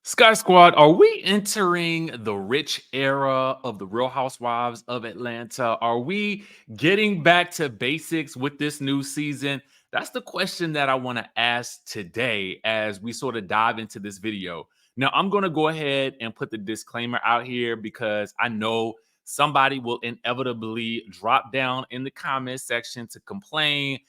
Sky Squad, are we entering the rich era of the Real Housewives of Atlanta? Are we getting back to basics with this new season? That's the question that I want to ask today as we sort of dive into this video. Now, I'm going to go ahead and put the disclaimer out here because I know somebody will inevitably drop down in the comment section to complain,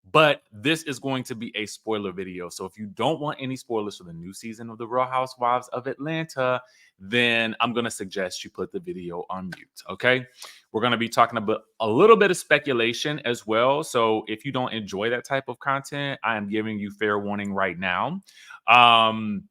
but this is going to be a spoiler video. So if you don't want any spoilers for the new season of The Real Housewives of Atlanta, then I'm going to suggest you put the video on mute. Okay. We're going to be talking about a little bit of speculation as well. So if you don't enjoy that type of content, I am giving you fair warning right now. Um,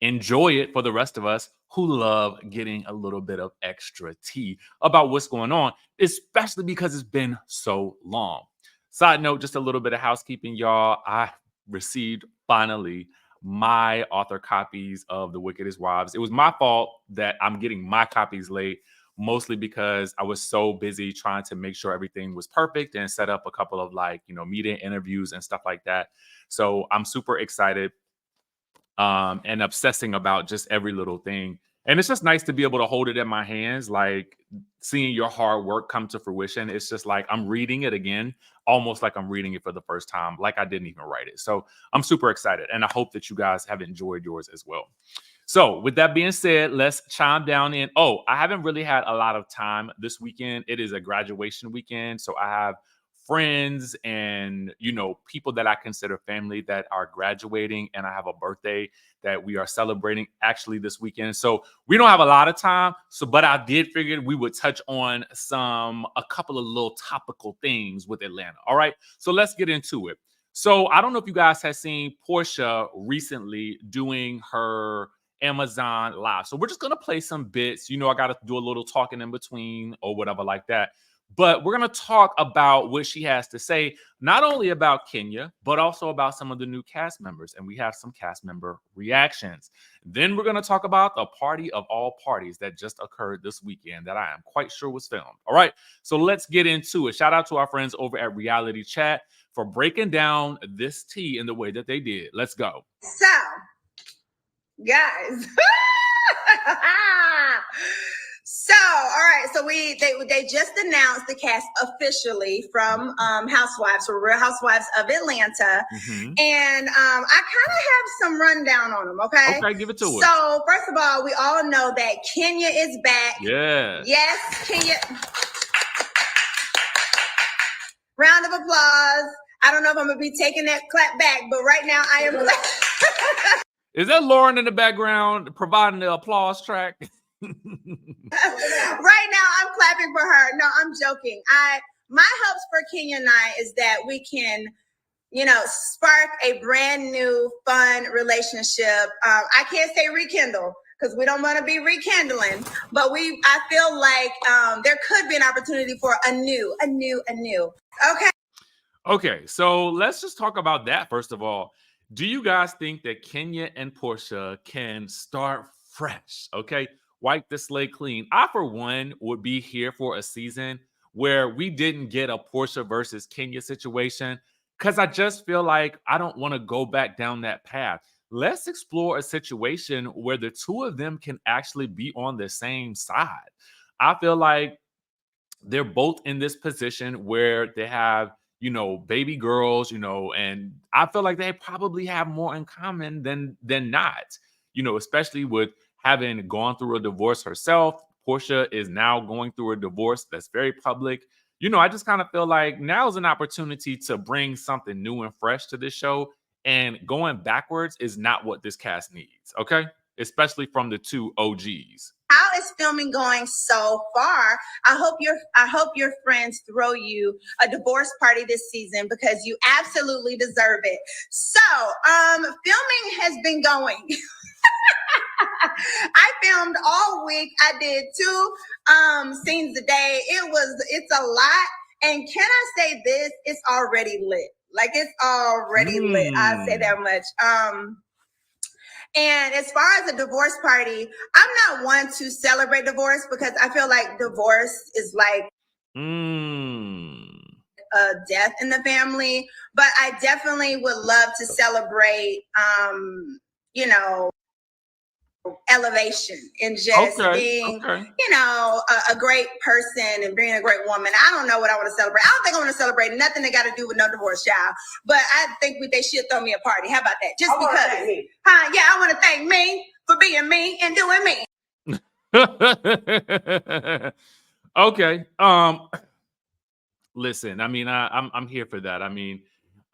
Enjoy it for the rest of us who love getting a little bit of extra tea about what's going on, especially because it's been so long. Side note, just a little bit of housekeeping, y'all. I received finally my author copies of The Wickedest Wives. It was my fault that I'm getting my copies late, mostly because I was so busy trying to make sure everything was perfect and set up a couple of media interviews and stuff like that. So I'm super excited and obsessing about just every little thing. And it's just nice to be able to hold it in my hands, like seeing your hard work come to fruition. It's just like I'm reading it again, almost like I'm reading it for the first time, like I didn't even write it. So I'm super excited. And I hope that you guys have enjoyed yours as well. So, with that being said, let's chime down in. Oh, I haven't really had a lot of time this weekend. It is a graduation weekend. So, I have friends and people that I consider family that are graduating, and I have a birthday that we are celebrating actually this weekend. So we don't have a lot of time. But I did figure we would touch on a couple of little topical things with Atlanta. All right. So let's get into it. So I don't know if you guys have seen Porsha recently doing her Amazon Live. So we're just gonna play some bits. I got to do a little talking in between or whatever like that. But we're going to talk about what she has to say, not only about Kenya, but also about some of the new cast members. And we have some cast member reactions. Then we're going to talk about the party of all parties that just occurred this weekend that I am quite sure was filmed. All right. So let's get into it. Shout out to our friends over at Reality Chat for breaking down this tea in the way that they did. Let's go. So, guys. So, all right. So they just announced the cast officially from Housewives, or Real Housewives of Atlanta, and I kind of have some rundown on them. Okay, give it to us. So, first of all, we all know that Kenya is back. Yeah. Yes, Kenya. Round of applause. I don't know if I'm gonna be taking that clap back, but right now I am. Is that Lauren in the background providing the applause track? Right now I'm clapping for her. No, I'm joking. My hopes for Kenya and I is that we can, spark a brand new fun relationship. I can't say rekindle because we don't want to be rekindling, but I feel like there could be an opportunity for a new. Okay, so let's just talk about that first of all. Do you guys think that Kenya and Porsha can start fresh? Okay, wipe the slate clean. I, for one, would be here for a season where we didn't get a Porsha versus Kenya situation because I just feel like I don't want to go back down that path. Let's explore a situation where the two of them can actually be on the same side. I feel like they're both in this position where they have baby girls, and I feel like they probably have more in common than not, especially with having gone through a divorce herself. Porsha is now going through a divorce that's very public. I just kind of feel like now is an opportunity to bring something new and fresh to this show, and going backwards is not what this cast needs, okay? Especially from the two OGs. How is filming going so far? I hope your friends throw you a divorce party this season because you absolutely deserve it. So, filming has been going. I filmed all week. I did 2 scenes a day. It's a lot. And can I say this? It's already lit. Like, it's already lit. I'll say that much. And as far as a divorce party, I'm not one to celebrate divorce because I feel like divorce is like a death in the family. But I definitely would love to celebrate, elevation and just being, okay. you know, a great person and being a great woman. I don't know what I want to celebrate. I don't think I want to celebrate nothing that got to do with no divorce, child. But I think they should throw me a party. How about that? Just because. Yeah, I want to thank me for being me and doing me. Okay. Listen, I mean, I'm here for that. I mean,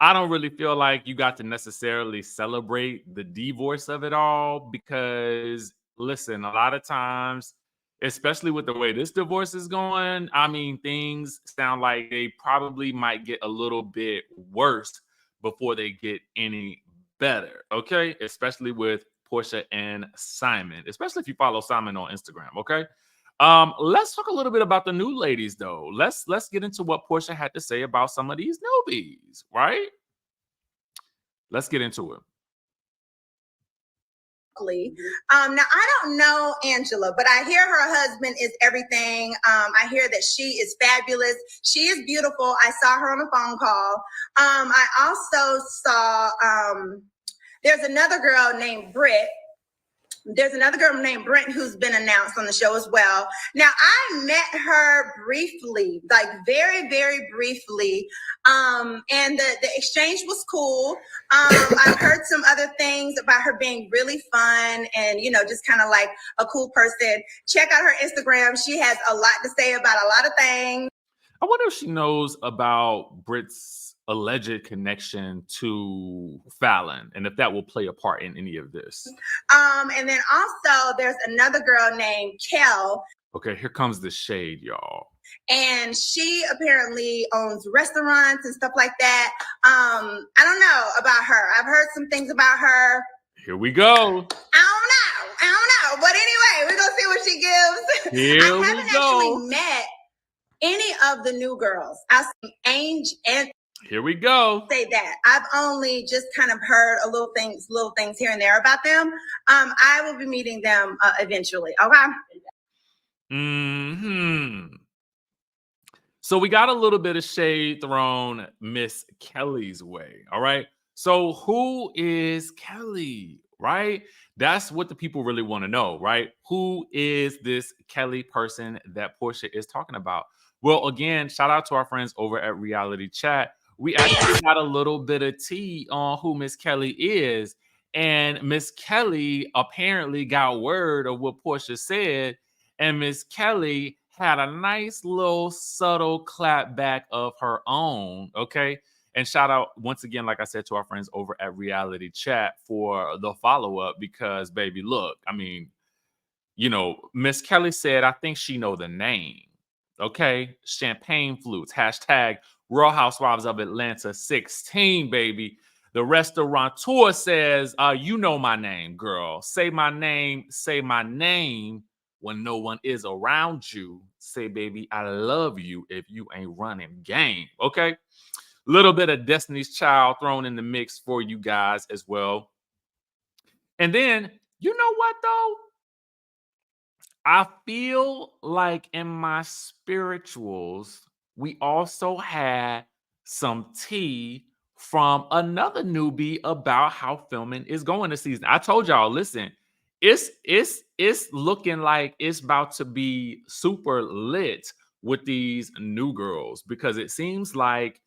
I don't really feel like you got to necessarily celebrate the divorce of it all because, listen, a lot of times, especially with the way this divorce is going, I mean, things sound like they probably might get a little bit worse before they get any better. Okay, especially with Porsha and Simon, especially if you follow Simon on Instagram. Okay. Let's talk a little bit about the new ladies, though. Let's get into what Porsha had to say about some of these newbies, right? Let's get into it. Now I don't know Angela, but I hear her husband is everything. I hear that she is fabulous. She is beautiful. I saw her on a phone call. I also saw there's another girl named Britt. There's another girl named Brent who's been announced on the show as well. Now, I met her briefly, like very, very briefly. And the exchange was cool. I've heard some other things about her being really fun and, you know, just kind of like a cool person. Check out her Instagram. She has a lot to say about a lot of things. I wonder if she knows about Britt's alleged connection to Fallon and if that will play a part in any of this. And then also there's another girl named Kelli. Okay, here comes the shade, y'all. And she apparently owns restaurants and stuff like that. I don't know about her. I've heard some things about her. Here we go. I don't know. But anyway, we're going to see what she gives. Here I haven't actually met any of the new girls. I've seen Ange and here we go. Say that. I've only just kind of heard a little things here and there about them. I will be meeting them eventually. Okay. So we got a little bit of shade thrown Miss Kelly's way. All right. So who is Kelli? Right? That's what the people really want to know, right? Who is this Kelli person that Porsha is talking about? Well, again, shout out to our friends over at Reality Chat. We actually got a little bit of tea on who Miss Kelli is. And Miss Kelli apparently got word of what Porsha said. And Miss Kelli had a nice little subtle clap back of her own. Okay. And shout out once again, like I said, to our friends over at Reality Chat for the follow-up because, baby, look, I mean, you know, Miss Kelli said, I think she know the name. Okay. Champagne flutes. Hashtag Real Housewives of Atlanta 16, baby. The restaurateur says, you know my name, girl. Say my name. Say my name when no one is around you. Say, baby, I love you if you ain't running game. Okay. Little bit of Destiny's Child thrown in the mix for you guys as well. And then, you know what, though? I feel like in my spirituals, we also had some tea from another newbie about how filming is going this season. I told y'all, listen, it's looking like it's about to be super lit with these new girls because it seems like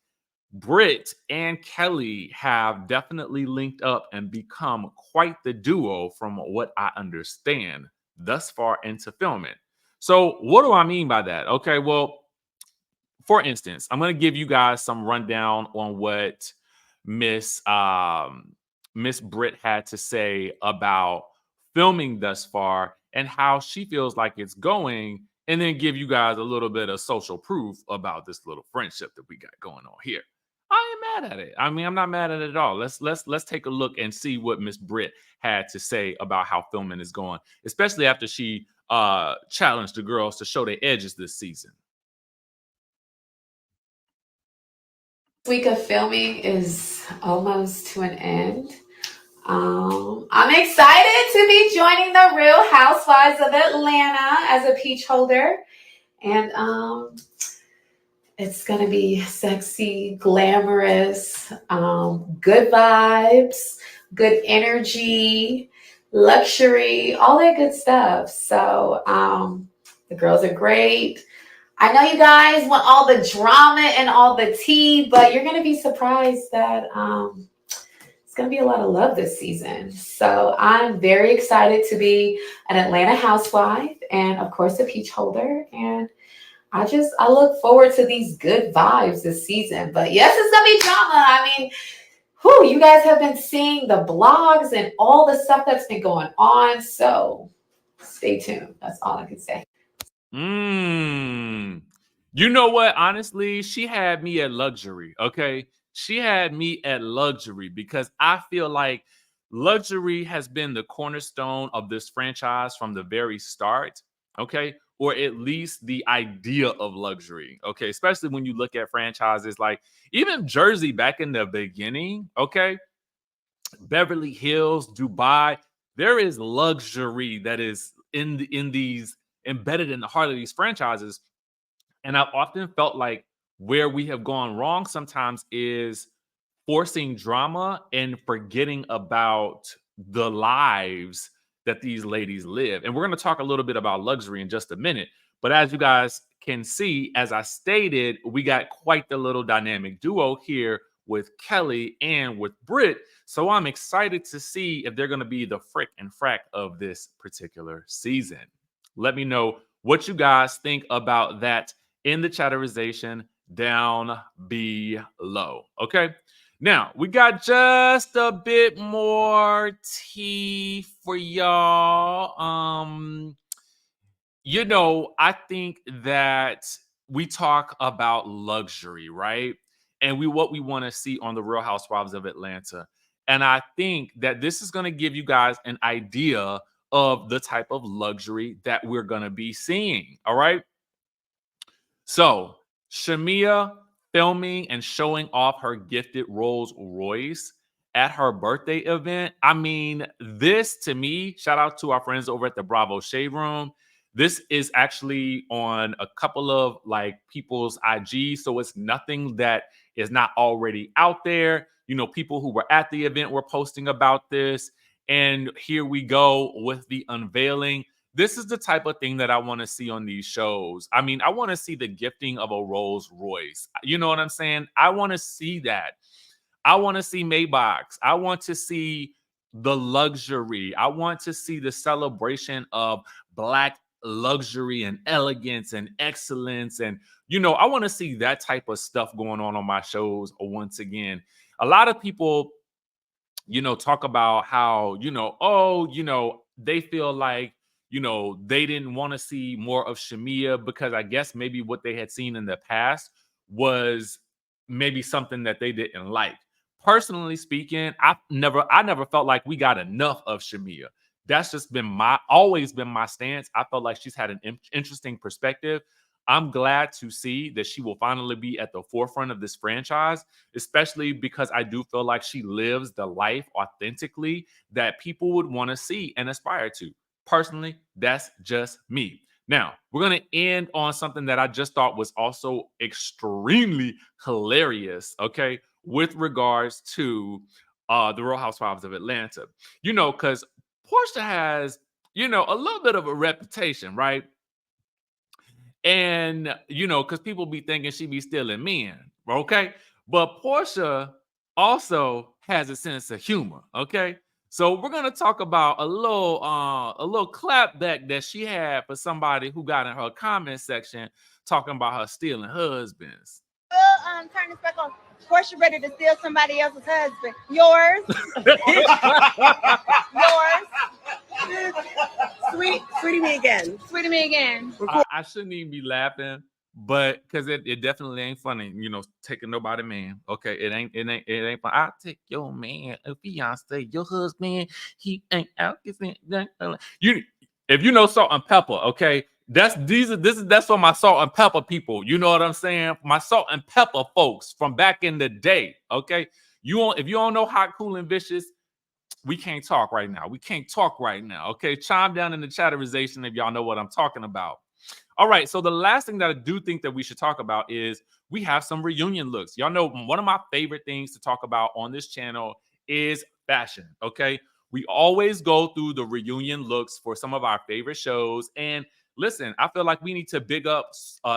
Britt and Kelli have definitely linked up and become quite the duo from what I understand thus far into filming. So what do I mean by that? Okay, well, for instance, I'm going to give you guys some rundown on what Miss Britt had to say about filming thus far and how she feels like it's going, and then give you guys a little bit of social proof about this little friendship that we got going on here. I ain't mad at it. I mean, I'm not mad at it at all. Let's take a look and see what Miss Britt had to say about how filming is going, especially after she challenged the girls to show their edges this season. Week of filming is almost to an end. I'm excited to be joining the Real Housewives of Atlanta as a peach holder, and it's gonna be sexy, glamorous, good vibes, good energy, luxury, all that good stuff. So the girls are great. I know you guys want all the drama and all the tea, but you're going to be surprised that it's going to be a lot of love this season. So I'm very excited to be an Atlanta housewife and, of course, a peach holder. And I look forward to these good vibes this season. But yes, it's going to be drama. I mean, you guys have been seeing the blogs and all the stuff that's been going on. So stay tuned. That's all I can say. You know what? Honestly, she had me at luxury. Okay. She had me at luxury because I feel like luxury has been the cornerstone of this franchise from the very start. Okay. Or at least the idea of luxury. Okay. Especially when you look at franchises like even Jersey back in the beginning. Okay. Beverly Hills, Dubai. There is luxury that is in these embedded in the heart of these franchises. And I've often felt like where we have gone wrong sometimes is forcing drama and forgetting about the lives that these ladies live. And we're going to talk a little bit about luxury in just a minute. But as you guys can see, as I stated, we got quite the little dynamic duo here with Kelli and with Britt. So I'm excited to see if they're going to be the frick and frack of this particular season. Let me know what you guys think about that in the chatterization down below. Okay. Now, we got just a bit more tea for y'all. I think that we talk about luxury, right? And what we want to see on the Real Housewives of Atlanta. And I think that this is going to give you guys an idea of the type of luxury that we're going to be seeing. All right. So, Shamea filming and showing off her gifted Rolls Royce at her birthday event. I mean, this to me, shout out to our friends over at the Bravo Shade Room. This is actually on a couple of like people's IG. So it's nothing that is not already out there. People who were at the event were posting about this. And here we go with the unveiling. This is the type of thing that I want to see on these shows. I mean, I want to see the gifting of a Rolls Royce. You know what I'm saying? I want to see that. I want to see Maybachs. I want to see the luxury. I want to see the celebration of Black luxury and elegance and excellence. And, I want to see that type of stuff going on my shows once again. A lot of people, talk about how, they feel like, they didn't want to see more of Shamea because I guess maybe what they had seen in the past was maybe something that they didn't like. Personally speaking, I never felt like we got enough of Shamea. That's just always been my stance. I felt like she's had an interesting perspective. I'm glad to see that she will finally be at the forefront of this franchise, especially because I do feel like she lives the life authentically that people would want to see and aspire to. Personally, that's just me. Now, we're going to end on something that I just thought was also extremely hilarious, okay, with regards to the Real Housewives of Atlanta. Because Porsha has, a little bit of a reputation, right? And, because people be thinking she be stealing men, okay? But Porsha also has a sense of humor, okay? So we're gonna talk about a little clapback that she had for somebody who got in her comment section talking about her stealing husbands. Turn this back on. Porsha ready to steal somebody else's husband. Yours. Yours. Sweetie me again. Sweetie me again. I shouldn't even be laughing, but because it definitely ain't funny, taking nobody man. Okay, it ain't fun. I'll take your man, a fiance, your husband, he ain't out. If you know Salt and Pepper, okay, that's for my Salt and Pepper people. You know what I'm saying? My Salt and Pepper folks from back in the day. Okay, if you don't know Hot, Cool, and Vicious, we can't talk right now. We can't talk right now. Okay, chime down in the chatterization if y'all know what I'm talking about. All right, so the last thing that I do think that we should talk about is we have some reunion looks. Y'all know one of my favorite things to talk about on this channel is fashion, okay? We always go through the reunion looks for some of our favorite shows. And listen, I feel like we need to big up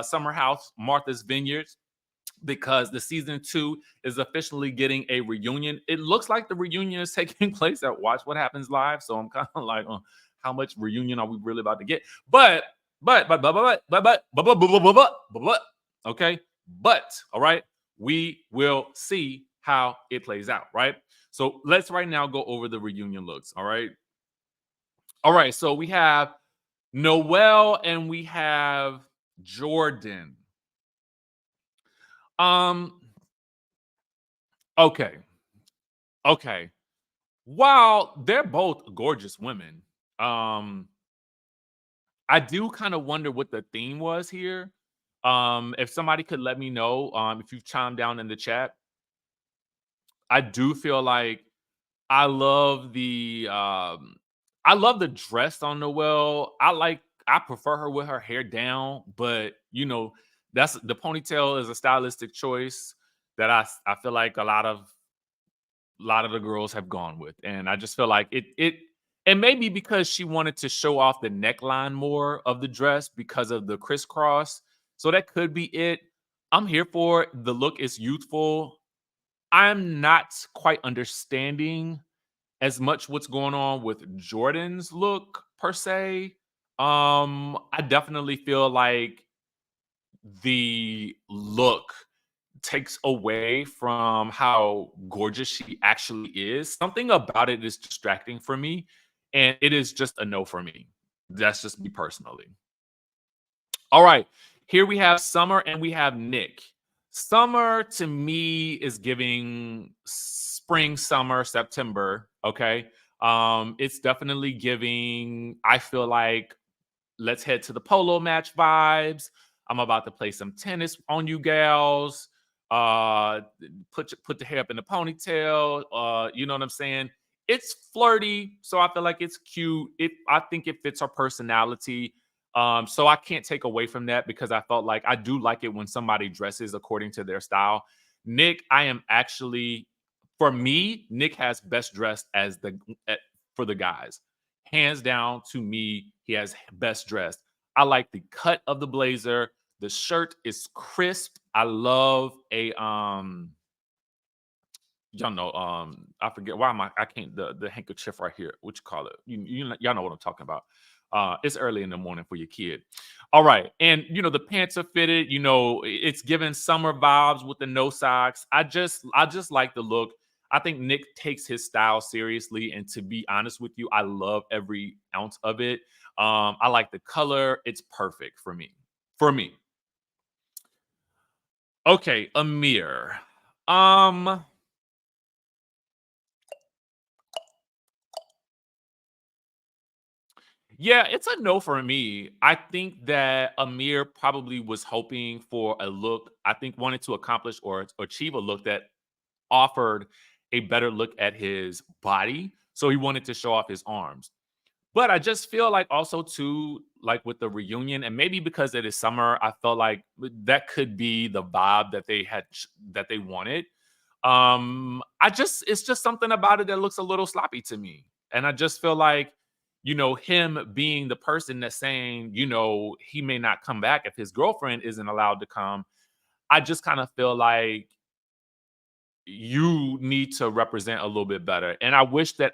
Summer House, Martha's Vineyard, because the season 2 is officially getting a reunion. It looks like the reunion is taking place at Watch What Happens Live. So I'm kind of like, how much reunion are we really about to get? Okay. But all right, we will see how it plays out, right? So let's right now go over the reunion looks. All right. All right. So we have Noelle and we have Jordan. Okay. Okay. While they're both gorgeous women, I do kind of wonder what the theme was here. If somebody could let me know, if you've chimed down in the chat. I do feel like I love the dress on Noelle. I prefer her with her hair down, but that's the ponytail is a stylistic choice that I feel like a lot of the girls have gone with. And I just feel like and maybe because she wanted to show off the neckline more of the dress because of the crisscross. So that could be it. I'm here for it. The look is youthful. I'm not quite understanding as much what's going on with Jordan's look per se. I definitely feel like the look takes away from how gorgeous she actually is. Something about it is distracting for me, and it is just a no for me. That's just me personally. All right, here we have Summer and we have Nick. Summer to me is giving spring, summer, September. Okay, it's definitely giving. I feel like let's head to the polo match vibes. I'm about to play some tennis on you gals. Uh, put the hair up in the ponytail. You know what I'm saying? It's flirty, so I feel like it's cute. I think it fits her personality. So I can't take away from that because I felt like I do like it when somebody dresses according to their style. Nick, I am actually, for me, Nick has best dressed as for the guys. Hands down, to me, he has best dressed. I like the cut of the blazer. The shirt is crisp. I love y'all know, I forget why I can't the handkerchief right here. What you call it? Y'all know what I'm talking about. It's early in the morning for your kid. All right, and the pants are fitted. It's giving summer vibes with the no socks. I just like the look. I think Nick takes his style seriously, and to be honest with you, I love every ounce of it. I like the color; it's perfect for me. For me, okay, Amir. Um, Yeah, it's a no for me. I think that Amir probably was hoping for a look, I think wanted to accomplish or achieve a look that offered a better look at his body. So he wanted to show off his arms. But I just feel like also too, like with the reunion, and maybe because it is summer, I felt like that could be the vibe that that they wanted. It's just something about it that looks a little sloppy to me. And I just feel like, him being the person that's saying, he may not come back if his girlfriend isn't allowed to come. I just kind of feel like you need to represent a little bit better. And I wish that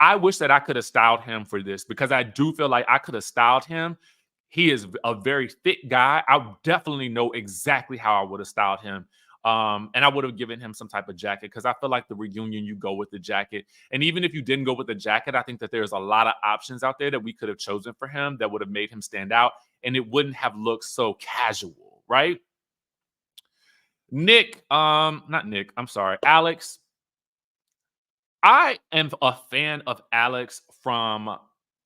I wish that I could have styled him for this because I do feel like I could have styled him. He is a very fit guy. I definitely know exactly how I would have styled him. And I would have given him some type of jacket because I feel like the reunion, you go with the jacket. And even if you didn't go with the jacket, I think that there's a lot of options out there that we could have chosen for him that would have made him stand out. And it wouldn't have looked so casual, right? Not Nick, I'm sorry, Alex. I am a fan of Alex from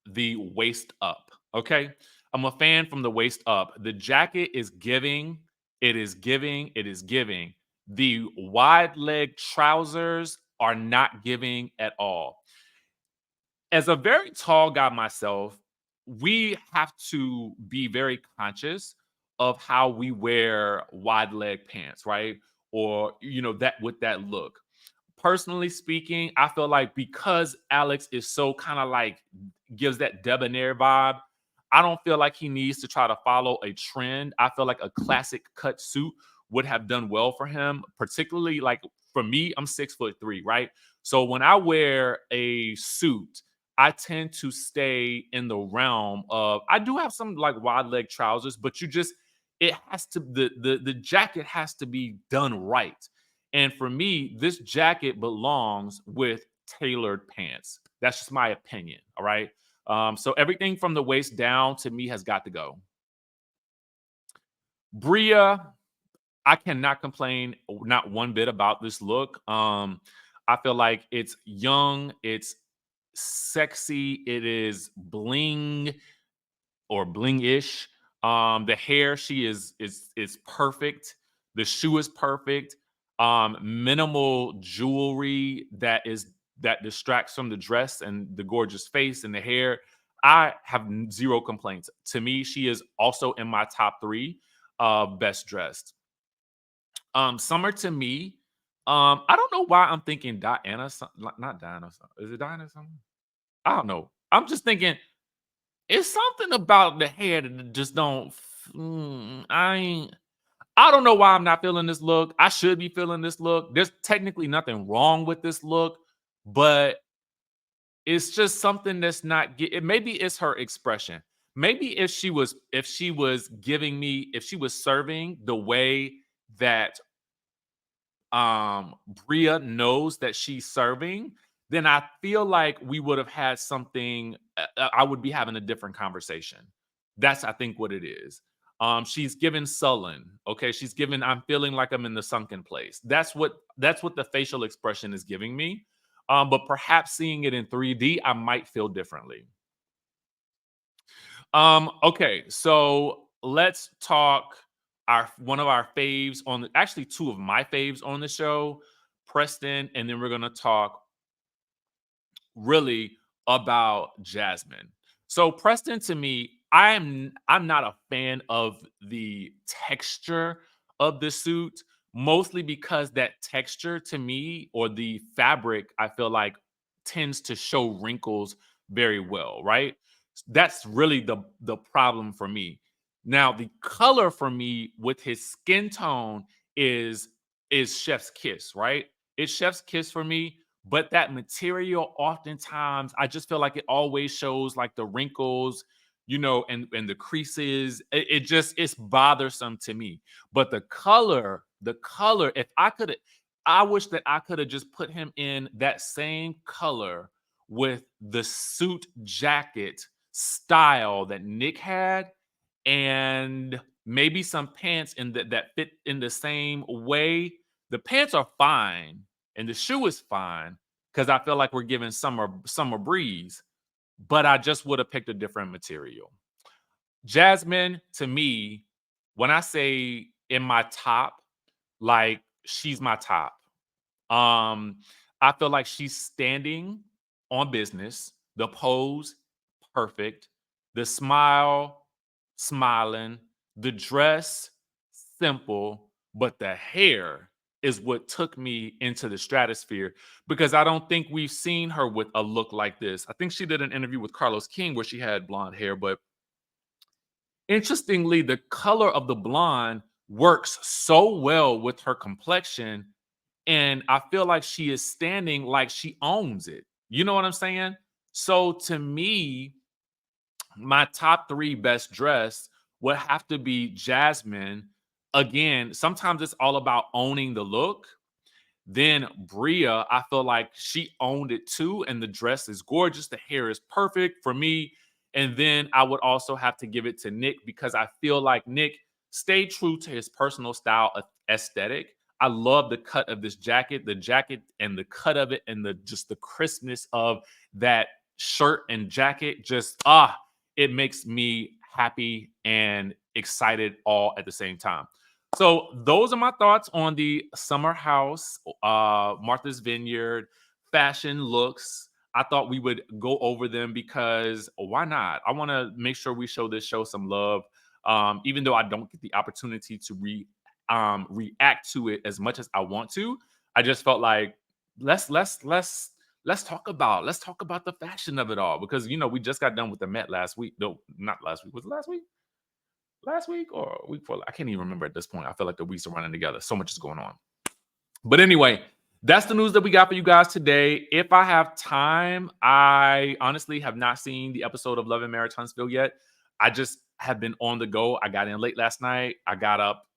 the waist up. Okay. I'm a fan from the waist up. The jacket is giving. It is giving. It is giving. The wide leg trousers are not giving at all. As a very tall guy myself, we have to be very conscious of how we wear wide leg pants, right? Or, that with that look. personally speaking, I feel like because Alex is so kind of like gives that debonair vibe, I don't feel like he needs to try to follow a trend. I feel like a classic cut suit would have done well for him, particularly like for me, I'm 6'3", right? So when I wear a suit, I tend to stay in the realm of I do have some like wide leg trousers, but it has to the jacket has to be done right. And for me, this jacket belongs with tailored pants. That's just my opinion. All right. So everything from the waist down to me has got to go. Bria, I cannot complain not one bit about this look. I feel like it's young, it's sexy, it is bling or bling-ish. The hair, she is perfect. The shoe is perfect. Minimal jewelry that distracts from the dress and the gorgeous face and the hair. I have zero complaints. To me, she is also in my top 3 best dressed. Summer to me, I don't know why I'm thinking Diana, not Diana. Is it Diana something? I don't know. I'm just thinking it's something about the hair that just don't. I don't know why I'm not feeling this look. I should be feeling this look. There's technically nothing wrong with this look, but it's just something that's not. Maybe it's her expression. Maybe if she was giving me, if she was serving the way that Bria knows that she's serving, then I feel like we would have had something. I would be having a different conversation. That's I think what it is. She's given sullen. Okay, she's given. I'm feeling like I'm in the sunken place. That's what the facial expression is giving me. But perhaps seeing it in 3D, I might feel differently. Okay, so let's talk our one of our faves actually 2 of my faves on the show, Preston, and then we're gonna talk really about Jasmine. So Preston to me, I'm not a fan of the texture of the suit, mostly because that texture to me or the fabric I feel like tends to show wrinkles very well, right? That's really the problem for me. Now, the color for me with his skin tone is chef's kiss, right? It's chef's kiss for me, but that material oftentimes I just feel like it always shows like the wrinkles, and the creases. It's bothersome to me. But the color, if I could, I wish that I could have just put him in that same color with the suit jacket style that Nick had, and maybe some pants that fit in the same way. The pants are fine, and the shoe is fine because I feel like we're giving summer breeze. But I just would have picked a different material. Jasmine, to me, when I say in my top, like she's my top. Um, I feel like she's standing on business. The pose, perfect. The smile, smiling. The dress, simple. But the hair is what took me into the stratosphere because I don't think we've seen her with a look like this. I think she did an interview with Carlos King where she had blonde hair, but interestingly, the color of the blonde works so well with her complexion, and I feel like she is standing like she owns it. You know what I'm saying? So to me, my top 3 best dressed would have to be Jasmine. Again, sometimes it's all about owning the look. Then Bria, I feel like she owned it too, and the dress is gorgeous. The hair is perfect for me. And then I would also have to give it to Nick because I feel like Nick stayed true to his personal style aesthetic. I love the cut of this jacket, the jacket and the cut of it, and the crispness of that shirt and jacket. It makes me happy and excited all at the same time. So those are my thoughts on the Summer House, Martha's Vineyard fashion looks. I thought we would go over them because why not? I want to make sure we show this show some love, even though I don't get the opportunity to react to it as much as I want to. I just felt like let's talk about the fashion of it all, because we just got done with the Met last week. No, not last week. Was it last week? Last week or week before? I can't even remember at this point. I feel like the weeks are running together. So much is going on. But anyway, that's the news that we got for you guys today. If I have time, I honestly have not seen the episode of Love and Marriage Huntsville yet. I just have been on the go. I got in late last night. I got up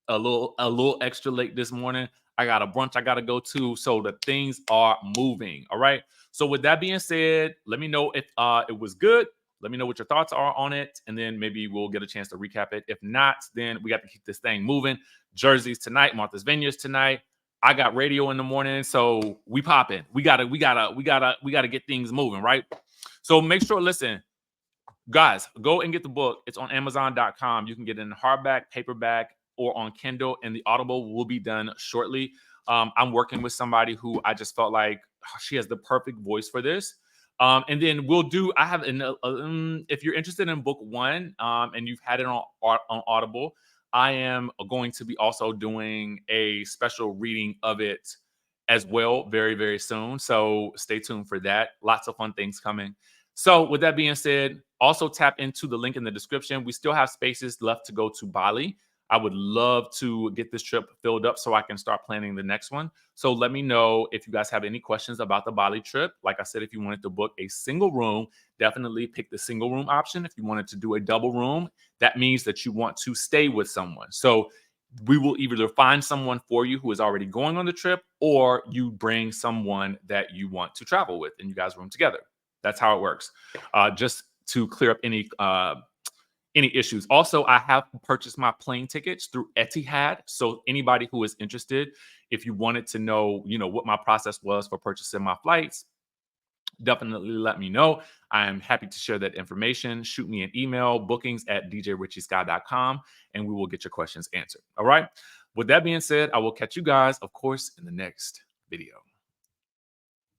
a little extra late this morning. I got a brunch I got to go to. So the things are moving. All right. So with that being said, let me know if it was good. Let me know what your thoughts are on it, and then maybe we'll get a chance to recap it. If not, then we got to keep this thing moving. Jersey's tonight, Martha's Vineyard's tonight. I got radio in the morning, so we popping. We gotta get things moving, right? So make sure, listen, guys, go and get the book. It's on Amazon.com. You can get it in hardback, paperback, or on Kindle, and the Audible will be done shortly. I'm working with somebody who I just felt like she has the perfect voice for this. And then I have if you're interested in book one, and you've had it on Audible, I am going to be also doing a special reading of it as well very, very soon. So stay tuned for that. Lots of fun things coming. So with that being said, also tap into the link in the description. We still have spaces left to go to Bali. I would love to get this trip filled up so I can start planning the next one. So let me know if you guys have any questions about the Bali trip. Like I said, if you wanted to book a single room, definitely pick the single room option. If you wanted to do a double room, that means that you want to stay with someone. So we will either find someone for you who is already going on the trip, or you bring someone that you want to travel with and you guys room together. That's how it works. Just to clear up any issues. Also, I have purchased my plane tickets through Etihad. So anybody who is interested, if you wanted to know, what my process was for purchasing my flights, definitely let me know. I am happy to share that information. Shoot me an email, bookings@DJRichieSkye.com, and we will get your questions answered. All right. With that being said, I will catch you guys, of course, in the next video.